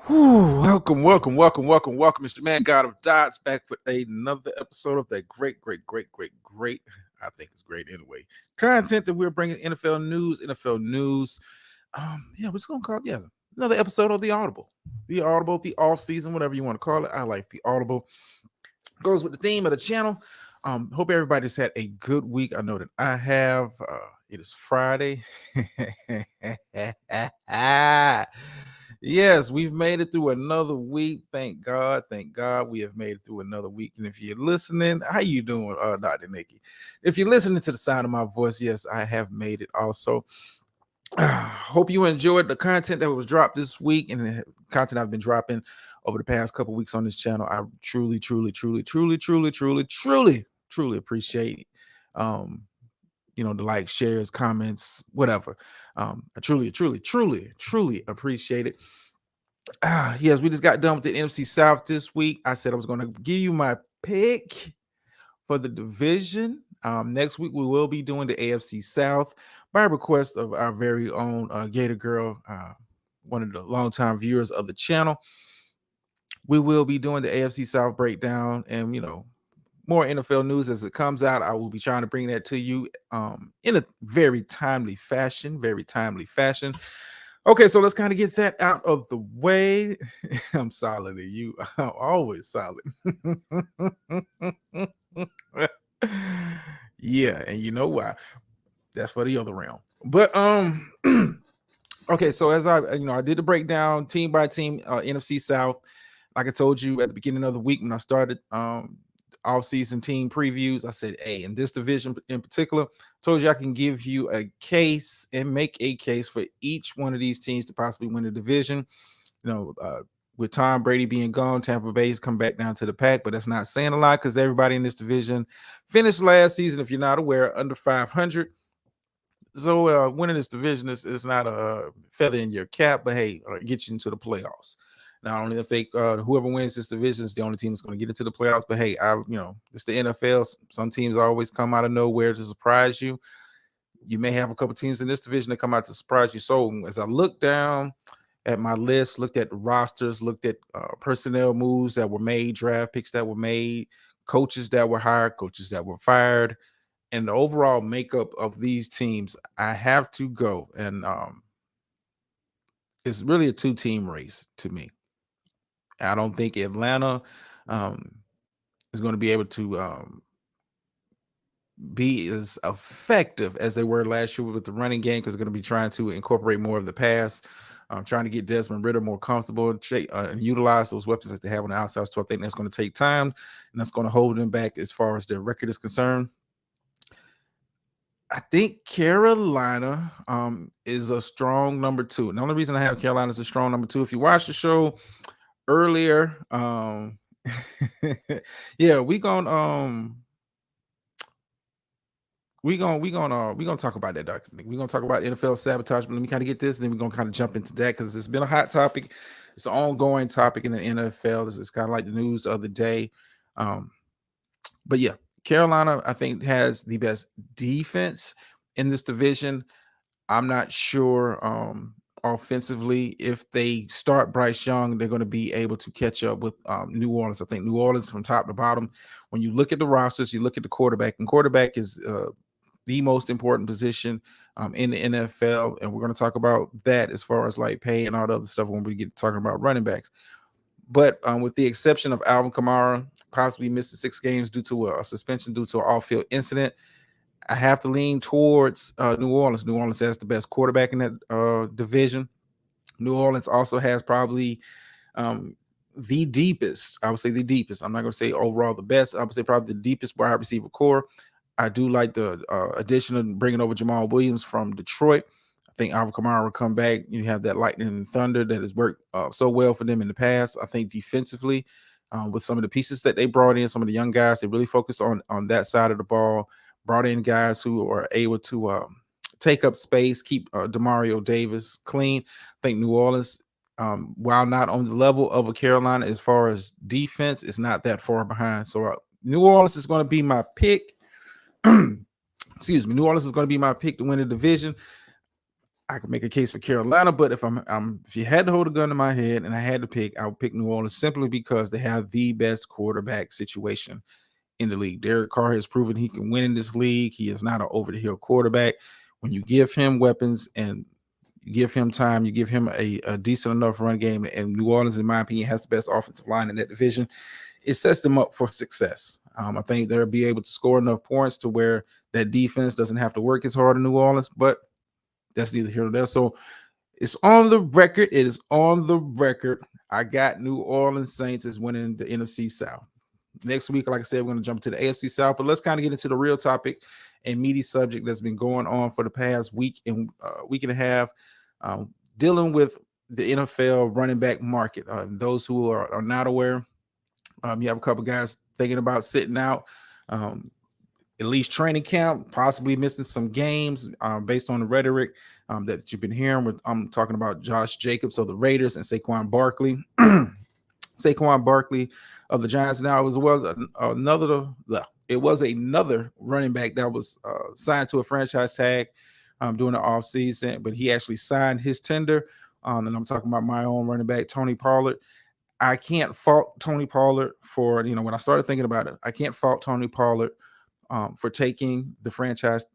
Welcome, Mr. Man, God of Dots, back with another episode of that great. I think it's great anyway. Content that we're bringing NFL news. We're just gonna call it, another episode of the off season, whatever you want to call it. I like the Audible. Goes with the theme of the channel. Hope everybody's had a good week. I know that I have. It is Friday. Yes, we've made it through another week. Thank God. We have made it through another week. And if you're listening, how you doing, Dr. Nikki? If you're listening to the sound of my voice, yes, I have made it also. Hope you enjoyed the content that was dropped this week and the content I've been dropping over the past couple weeks on this channel. I truly appreciate the likes, shares, comments, whatever. I truly appreciate it. Yes, we just got done with the NFC South this week. I said I was going to give you my pick for the division. Next week we will be doing the AFC South by request of our very own Gator Girl, one of the longtime viewers of the channel. We will be doing the AFC South breakdown and more NFL news as it comes out. I will be trying to bring that to you in a very timely fashion. Okay, so let's kind of get that out of the way. I'm solid to you. I'm always solid. Yeah, and you know why? That's for the other round. But okay, so as I did the breakdown team by team, NFC South. Like I told you at the beginning of the week when I started off-season team previews, I said, hey, in this division in particular, told you I can give you a case and make a case for each one of these teams to possibly win the division. With Tom Brady being gone, Tampa Bay's come back down to the pack, but that's not saying a lot because everybody in this division finished last season, if you're not aware, under 500. So winning this division is not a feather in your cap, but hey, get you into the playoffs. Not only I think whoever wins this division is the only team that's going to get into the playoffs, but hey, it's the NFL. Some teams always come out of nowhere to surprise you. You may have a couple teams in this division that come out to surprise you. So as I look down at my list, looked at the rosters, looked at personnel moves that were made, draft picks that were made, coaches that were hired, coaches that were fired, and the overall makeup of these teams, I have to go. And it's really a two-team race to me. I don't think Atlanta is going to be able to be as effective as they were last year with the running game because they're going to be trying to incorporate more of the pass, trying to get Desmond Ridder more comfortable and utilize those weapons that they have on the outside. So I think that's going to take time, and that's going to hold them back as far as their record is concerned. I think Carolina is a strong number two. And the only reason I have Carolina as a strong number two, if you watch the show earlier, yeah, we're gonna talk about that, Dr. Nick. We're gonna talk about NFL sabotage, but let me kind of get this, and then we're gonna kind of jump into that because it's been a hot topic. It's an ongoing topic in the NFL. It's kind of like the news of the day. But yeah, Carolina, I think, has the best defense in this division. I'm not sure offensively if they start Bryce Young, they're going to be able to catch up with New Orleans. I think New Orleans from top to bottom, when you look at the rosters, you look at the quarterback, and quarterback is the most important position in the NFL. And we're going to talk about that as far as like pay and all the other stuff when we get talking about running backs. But with the exception of Alvin Kamara, possibly missing 6 games due to a suspension due to an off-field incident, I have to lean towards New Orleans. New Orleans has the best quarterback in that division. New Orleans also has probably the deepest. I would say the deepest. I'm not going to say overall the best. I would say probably the deepest wide receiver core. I do like the addition of bringing over Jamal Williams from Detroit. I think Alvin Kamara will come back. You have that lightning and thunder that has worked so well for them in the past. I think defensively, with some of the pieces that they brought in, some of the young guys, they really focused on that side of the ball. Brought in guys who are able to take up space, keep Demario Davis clean. I think New Orleans, while not on the level of a Carolina as far as defense, is not that far behind. So New Orleans is going to be my pick. Excuse me. New Orleans is going to be my pick to win the division. I could make a case for Carolina, but if you had to hold a gun to my head and I had to pick, I would pick New Orleans simply because they have the best quarterback situation in the league. Derek Carr has proven he can win in this league. He is not an over the hill quarterback. When you give him weapons and you give him time, you give him a decent enough run game, and New Orleans, in my opinion, has the best offensive line in that division, it sets them up for success. I think they'll be able to score enough points to where that defense doesn't have to work as hard in New Orleans, but that's neither here nor there. So it's on the record. It is on the record. I got New Orleans Saints as winning the NFC South. Next week, like I said, we're going to jump to the AFC South, but let's kind of get into the real topic and meaty subject that's been going on for the past week and a half, dealing with the NFL running back market. Those who are not aware, you have a couple guys thinking about sitting out, at least training camp, possibly missing some games based on the rhetoric that you've been hearing. I'm talking about Josh Jacobs of the Raiders and Saquon Barkley. Saquon Barkley of the Giants. Now it was another running back that was signed to a franchise tag during the offseason, but he actually signed his tender. And I'm talking about my own running back, Tony Pollard. I can't fault Tony Pollard for, when I started thinking about it, I can't fault Tony Pollard for taking the franchise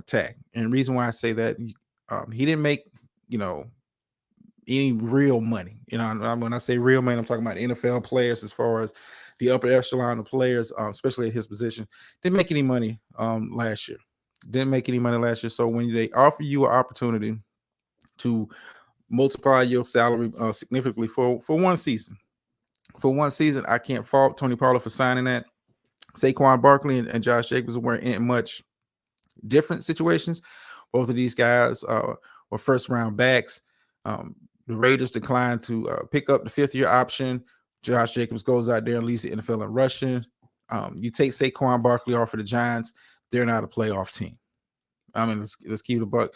tag. And the reason why I say that, he didn't make, any real money. When I say real money, I'm talking about NFL players as far as the upper echelon of players, especially at his position. Didn't make any money last year. So when they offer you an opportunity to multiply your salary significantly for one season, I can't fault Tony Pollard for signing that. Saquon Barkley and Josh Jacobs were in much different situations. Both of these guys were first-round backs. The Raiders declined to pick up the fifth-year option. Josh Jacobs goes out there and leads the NFL in rushing. You take Saquon Barkley off of the Giants, they're not a playoff team. I mean, let's keep it a buck.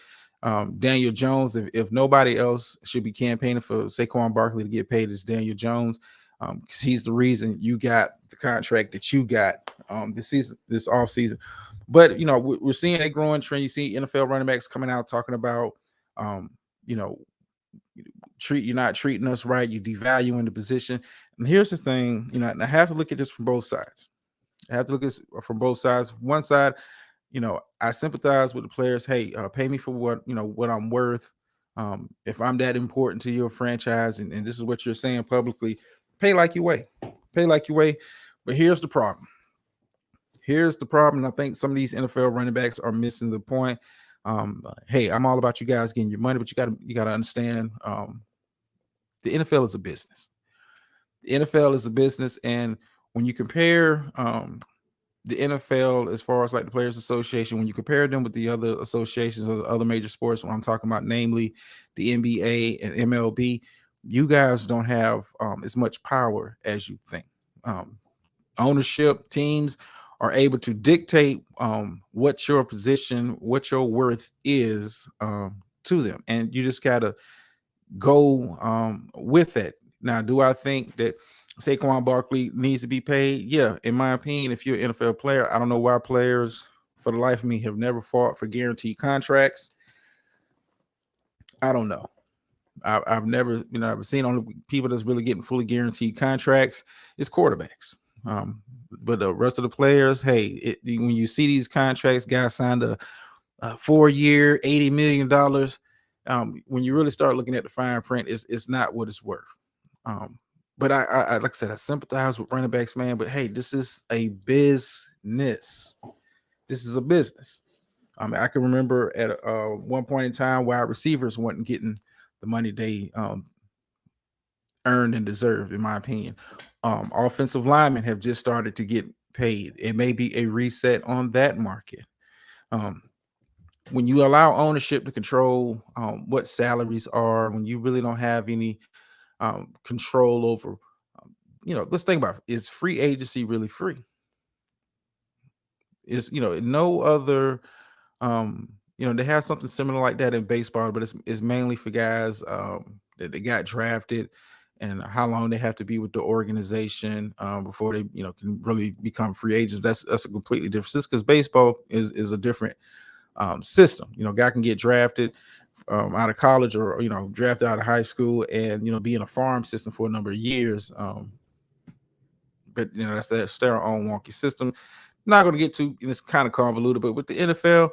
Daniel Jones, if nobody else should be campaigning for Saquon Barkley to get paid, is Daniel Jones, because he's the reason you got the contract that you got this offseason. But, we're seeing a growing trend. You see NFL running backs coming out talking about, you're not treating us right. You devaluing the position. And here's the thing, and I have to look at this from both sides. One side, I sympathize with the players. Hey, pay me for what I'm worth. If I'm that important to your franchise, and this is what you're saying publicly, pay like you weigh. But here's the problem. And I think some of these NFL running backs are missing the point. Hey, I'm all about you guys getting your money, but you gotta understand, the NFL is a business. And when you compare the NFL as far as like the Players Association, when you compare them with the other associations of the other major sports, when I'm talking about namely the NBA and MLB, you guys don't have as much power as you think. Ownership teams are able to dictate what your position, what your worth is to them, and you just gotta go with it. Now, do I think that Saquon Barkley needs to be paid? Yeah, in my opinion, if you're an NFL player, I don't know why players, for the life of me, have never fought for guaranteed contracts. I don't know. I've never, I've seen only people that's really getting fully guaranteed contracts is quarterbacks. But the rest of the players, hey, when you see these contracts, guys signed a 4-year, $80 million. When you really start looking at the fine print, it's not what it's worth. But I like I said, I sympathize with running backs, man. But hey, this is a business. I can remember at one point in time, wide receivers weren't getting the money they earned and deserved, in my opinion. Offensive linemen have just started to get paid. It may be a reset on that market. When you allow ownership to control what salaries are, when you really don't have any control over, let's think about it. Is free agency really free? Is, no other, they have something similar like that in baseball, but it's mainly for guys that they got drafted and how long they have to be with the organization before they, can really become free agents. That's a completely different system, because baseball is a different system. Guy can get drafted, out of college or drafted out of high school and be in a farm system for a number of years. But that's their own wonky system. Not going to get too. It's kind of convoluted, but with the NFL,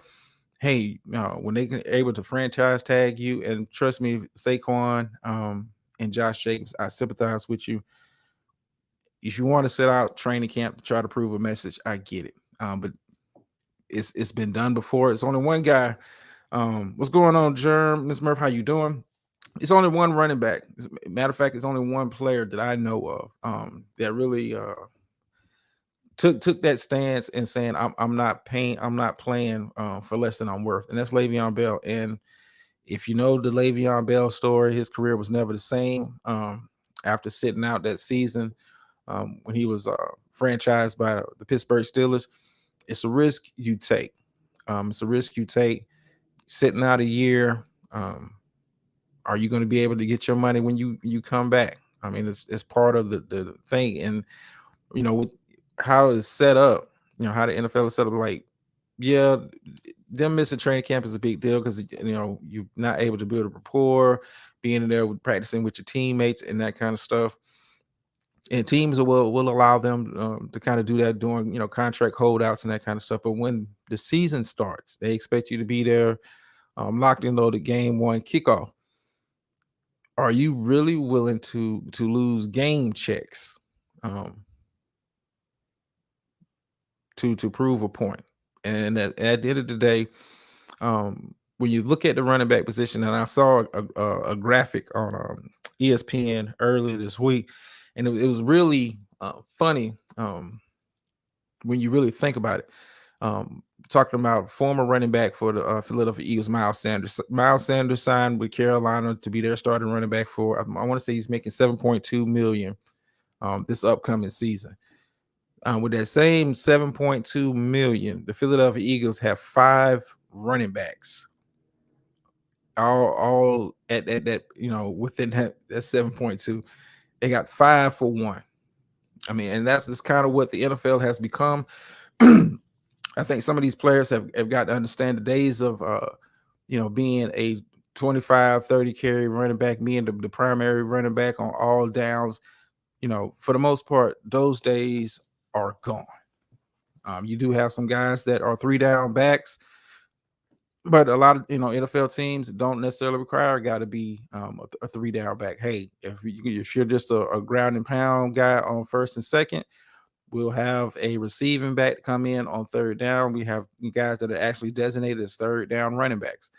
hey, when they can able to franchise tag you, and trust me, Saquon and Josh Jacobs, I sympathize with you. If you want to set out training camp to try to prove a message, I get it. But it's been done before. It's only one guy. What's going on, Germ? Miss Murph, how you doing? It's only one running back. Matter of fact, it's only one player that I know of that really took that stance and saying I'm not playing for less than I'm worth, and that's Le'Veon Bell. And if you know the Le'Veon Bell story, his career was never the same after sitting out that season when he was franchised by the Pittsburgh Steelers. It's a risk you take. It's a risk you take sitting out a year. Are you going to be able to get your money when you come back? I mean, it's part of the thing. And how it's set up, how the NFL is set up, like, yeah, them missing training camp is a big deal because you're not able to build a rapport, being in there practicing with your teammates and that kind of stuff. And teams will allow them to kind of do that during contract holdouts and that kind of stuff. But when the season starts, they expect you to be there, locked and loaded, game one kickoff. Are you really willing to lose game checks to prove a point? And at the end of the day, when you look at the running back position, and I saw a graphic on ESPN earlier this week, and it was really funny when you really think about it. Talking about former running back for the Philadelphia Eagles, Miles Sanders. Miles Sanders signed with Carolina to be their starting running back for, I want to say he's making $7.2 million this upcoming season. With that same $7.2 million, the Philadelphia Eagles have 5 running backs, all at that within that 7.2. They got 5 for 1. I mean, and that's kind of what the NFL has become. I think some of these players have got to understand the days of being a 25, 30 carry running back, being the primary running back on all downs. For the most part, those days are gone. You do have some guys that are 3-down backs, but a lot of NFL teams don't necessarily require a guy to be a 3-down back. Hey, if you're just a ground and pound guy on first and second, we'll have a receiving back to come in on 3rd down. We have guys that are actually designated as 3rd down running backs.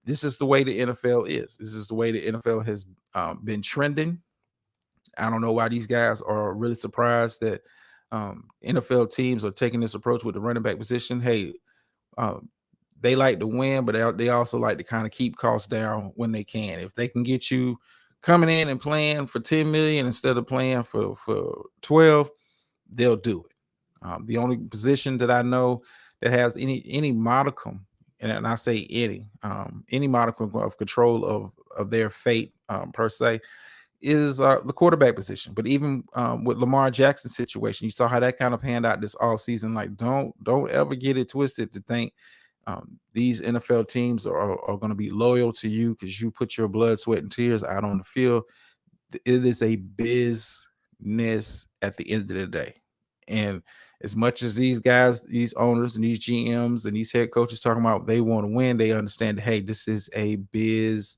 This is the way the NFL is. This is the way the NFL has been trending. I don't know why these guys are really surprised that NFL teams are taking this approach with the running back position. Hey, they like to win, but they also like to kind of keep costs down when they can. If they can get you coming in and playing for $10 million instead of playing for 12, they'll do it. The only position that I know that has any modicum, and I say any modicum of control of their fate per se, is the quarterback position. But even with Lamar Jackson's situation, you saw how that kind of panned out this all season. Like, don't ever get it twisted to think these NFL teams are going to be loyal to you because you put your blood, sweat, and tears out on the field. It is a business at the end of the day. And as much as these guys, these owners and these GMs and these head coaches talking about they want to win, they understand that, hey, this is a business.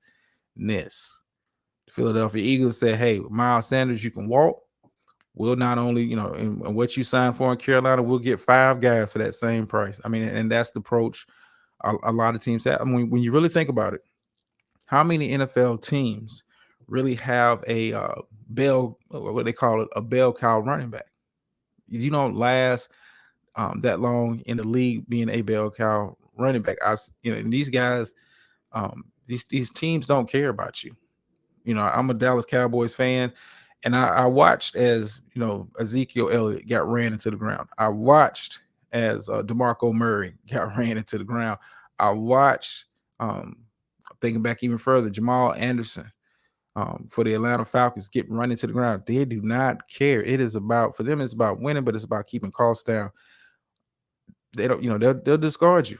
The Philadelphia Eagles said, hey, Miles Sanders, you can walk. We'll not only, and what you signed for in Carolina, we'll get 5 guys for that same price. I mean, and that's the approach a lot of teams have. I mean, when you really think about it, how many NFL teams really have a what they call it, a bell cow running back? You don't last that long in the league being a bell cow running back. And these guys, these teams don't care about you. I'm a Dallas Cowboys fan, and I watched as Ezekiel Elliott got ran into the ground. I watched as DeMarco Murray got ran into the ground. I watched, thinking back even further, Jamal Anderson for the Atlanta Falcons get run into the ground. They do not care. It is for them, it's about winning, but it's about keeping costs down. They don't, they'll discard you.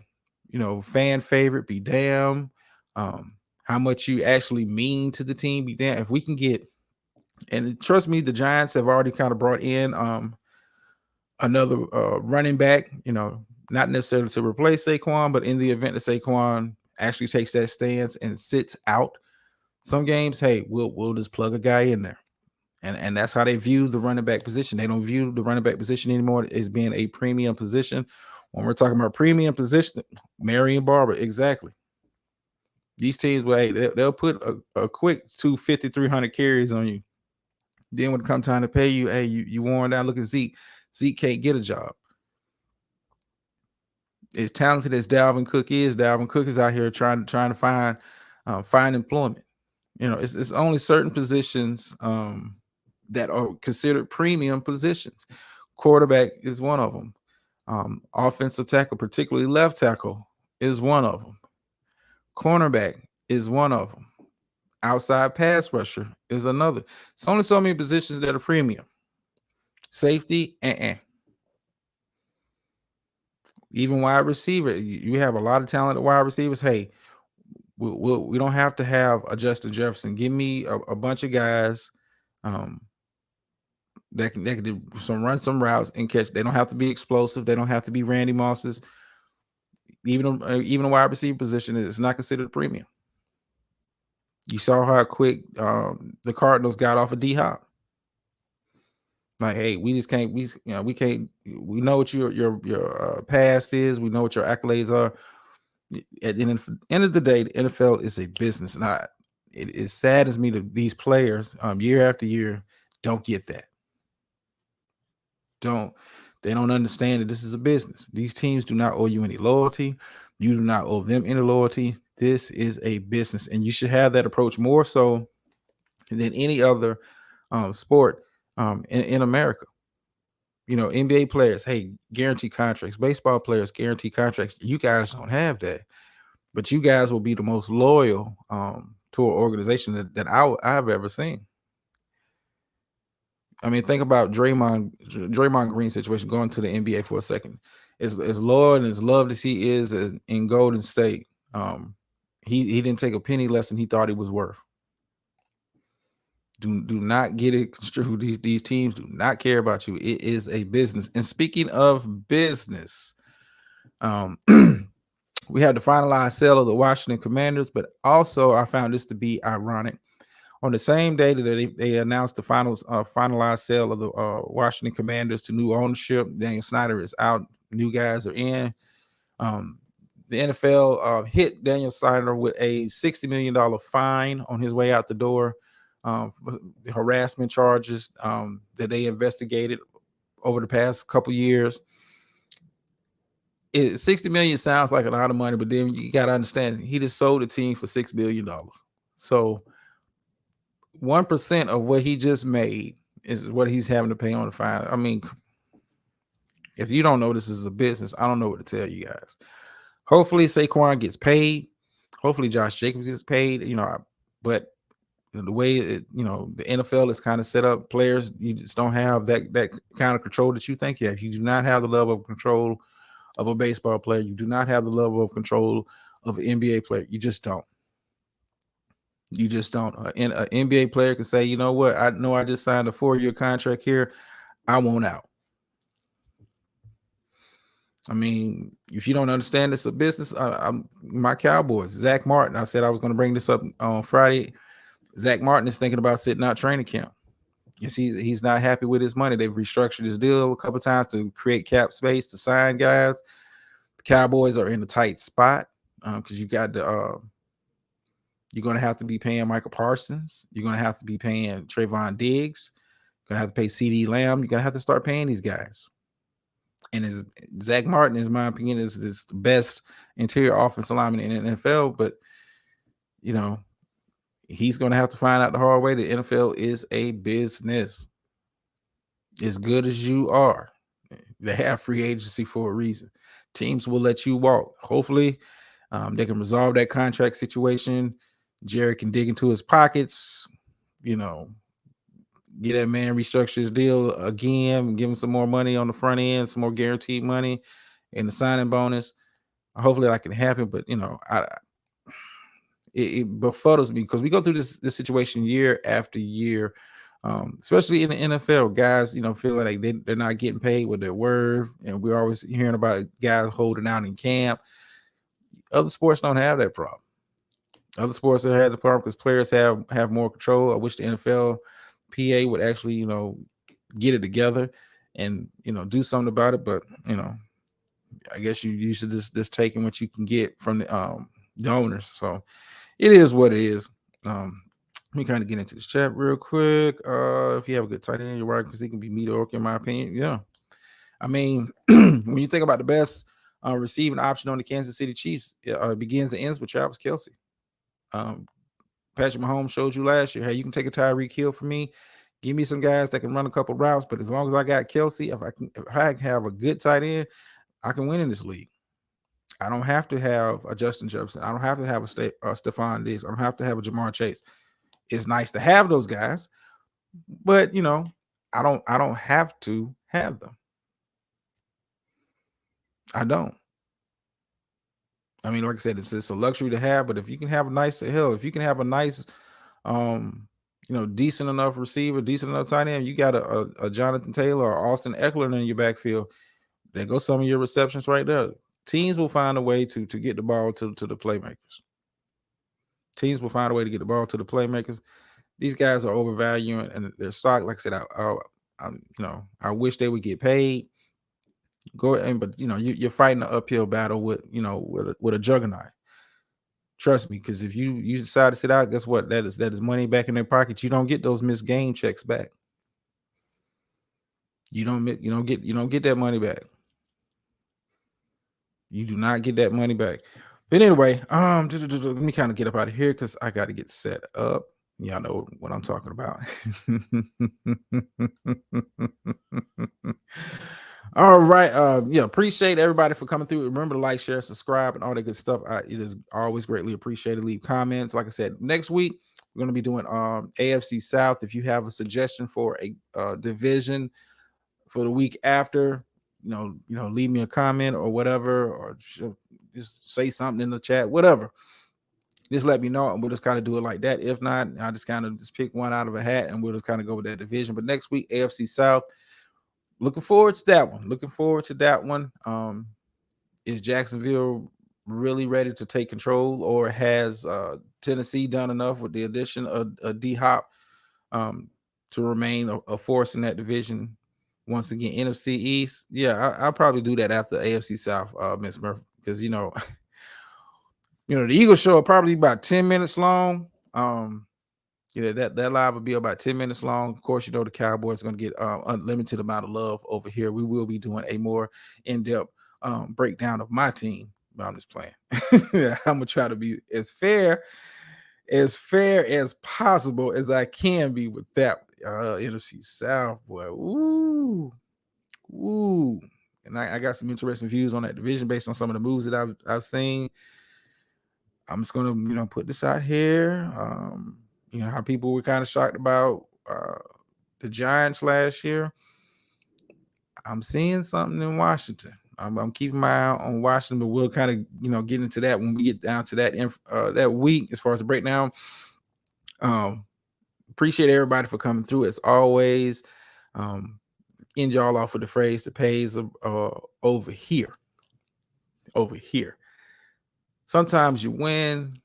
Fan favorite be damn. how much you actually mean to the team. Be damn if we can get, and trust me, the Giants have already kind of brought in another running back, not necessarily to replace Saquon, but in the event that Saquon actually takes that stance and sits out some games, hey, we'll just plug a guy in there. And that's how they view the running back position. They don't view the running back position anymore as being a premium position. When we're talking about premium position, Marion Barber, exactly. These teams, well, hey, they'll put a quick 250, 300 carries on you. Then when it comes time to pay you, hey, you worn down. Look at Zeke. Zeke can't get a job. As talented as Dalvin Cook is out here trying to find employment. It's only certain positions that are considered premium positions. Quarterback is one of them. Offensive tackle, particularly left tackle, is one of them. Cornerback is one of them. Outside pass rusher is another. It's only so many positions that are premium. Safety, even wide receiver. You have a lot of talented wide receivers. Hey, we don't have to have a Justin Jefferson. Give me a bunch of guys that can do run some routes and catch. They don't have to be explosive. They don't have to be Randy Mosses. Even a wide receiver position is not considered a premium. You saw how quick the Cardinals got off of D-Hop. Like, hey, we just can't. We can't. We know what your past is. We know what your accolades are. At the end of the day, the NFL is a business, and it saddens me that these players, year after year, don't get that. They don't understand that this is a business. These teams do not owe you any loyalty. You do not owe them any loyalty. This is a business, and you should have that approach more so than any other sport in America. NBA players, hey, guaranteed contracts. Baseball players, guaranteed contracts. You guys don't have that, but you guys will be the most loyal to an organization that I've ever seen. I mean, think about Draymond Green situation, going to the NBA for a second. As loyal and as loved as he is in Golden State, he didn't take a penny less than he thought he was worth. Do not get it construed. These teams do not care about you. It is a business. And speaking of business, we had the finalized sale of the Washington Commanders, but also I found this to be ironic. On the same day that they announced the finalized sale of the Washington Commanders to new ownership, Daniel Snyder is out, new guys are in. The NFL hit Daniel Snyder with a $60 million fine on his way out the door. The harassment charges that they investigated over the past couple years. $60 million sounds like a lot of money, but then you got to understand he just sold the team for $6 billion. So 1% of what he just made is what he's having to pay on the fine. I mean, if you don't know this is a business, I don't know what to tell you guys. Hopefully Saquon gets paid. Hopefully Josh Jacobs gets paid. But the way the NFL is kind of set up, players, you just don't have that kind of control that you think you have. You do not have the level of control of a baseball player. You do not have the level of control of an NBA player. You just don't. You just don't. An NBA player can say, you know what? I know I just signed a 4-year contract here. I want out. I mean, if you don't understand it's a business, my Cowboys, Zach Martin, I said I was going to bring this up on Friday. Zach Martin is thinking about sitting out training camp. You see, he's not happy with his money. They've restructured his deal a couple of times to create cap space to sign guys. The Cowboys are in a tight spot because you got the you're going to have to be paying Michael Parsons. You're going to have to be paying Trayvon Diggs. You're going to have to pay CeeDee Lamb. You're going to have to start paying these guys. And Zach Martin, in my opinion, is the best interior offensive lineman in the NFL. But, he's going to have to find out the hard way that NFL is a business. As good as you are, they have free agency for a reason. Teams will let you walk. Hopefully, they can resolve that contract situation. Jerry can dig into his pockets, get that man restructure his deal again, give him some more money on the front end, some more guaranteed money and the signing bonus. Hopefully that can happen. But, it befuddles me because we go through this situation year after year, especially in the NFL. Guys, feel like they're not getting paid what they're worth, and we're always hearing about guys holding out in camp. Other sports don't have that problem. Other sports have had the problem because players have more control. I wish the NFL PA would actually, get it together and do something about it. But I guess you should just taking what you can get from the owners. So it is what it is. Let me kind of get into this chat real quick. If you have a good tight end, you're right, because he can be mediocre in my opinion. Yeah, I mean, when you think about the best receiving option on the Kansas City Chiefs, it begins and ends with Travis Kelce. Patrick Mahomes showed you last year, hey, you can take a Tyreek Hill from me. Give me some guys that can run a couple routes, but as long as I got Kelce, if I have a good tight end, I can win in this league. I don't have to have a Justin Jefferson. I don't have to have a Stephon Diggs. I don't have to have a Jamar Chase. It's nice to have those guys, but I don't have to have them. I don't. I mean, like I said, it's a luxury to have, but if you can have a nice if you can have a nice, decent enough receiver, decent enough tight end, you got a Jonathan Taylor or Austin Eckler in your backfield. There goes some of your receptions right there. Teams will find a way to get the ball to the playmakers. Teams will find a way to get the ball to the playmakers. These guys are overvaluing and their stock. Like I said, I wish they would get paid. But you're fighting an uphill battle with with a juggernaut. Trust me, because if you decide to sit out, guess what? That is money back in their pocket. You don't get those missed game checks back. You don't get that money back. You do not get that money back. But anyway, let me kind of get up out of here because I got to get set up. Y'all know what I'm talking about. All right. Appreciate everybody for coming through. Remember to like, share, subscribe, and all that good stuff. It is always greatly appreciated. Leave comments. Like I said, next week we're going to be doing AFC South. If you have a suggestion for a division for the week after, leave me a comment or whatever, or just say something in the chat, whatever. Just let me know, and we'll just kind of do it like that. If not, I'll just kind of just pick one out of a hat, and we'll just kind of go with that division. But next week, AFC South. Looking forward to that one. Is Jacksonville really ready to take control, or has Tennessee done enough with the addition of D-Hop to remain a force in that division? Once again, NFC East. Yeah, I'll probably do that after AFC South, Miss Murphy, because the Eagles show will probably about 10 minutes long. That live will be about 10 minutes long. Of course, the Cowboys are going to get unlimited amount of love over here. We will be doing a more in-depth breakdown of my team, but I'm just playing. I'm going to try to be as fair as possible as I can be with that NFC South, boy. Ooh. And I got some interesting views on that division based on some of the moves that I've seen. I'm just going to, put this out here. How people were kind of shocked about the Giants last year. I'm seeing something in Washington. I'm keeping my eye on Washington, but we'll kind of, get into that when we get down to that week as far as the breakdown. Appreciate everybody for coming through as always. End y'all off with the phrase, the pays over here. Over here. Sometimes you win,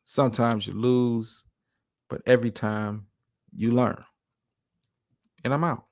sometimes you lose, but every time you learn. And I'm out.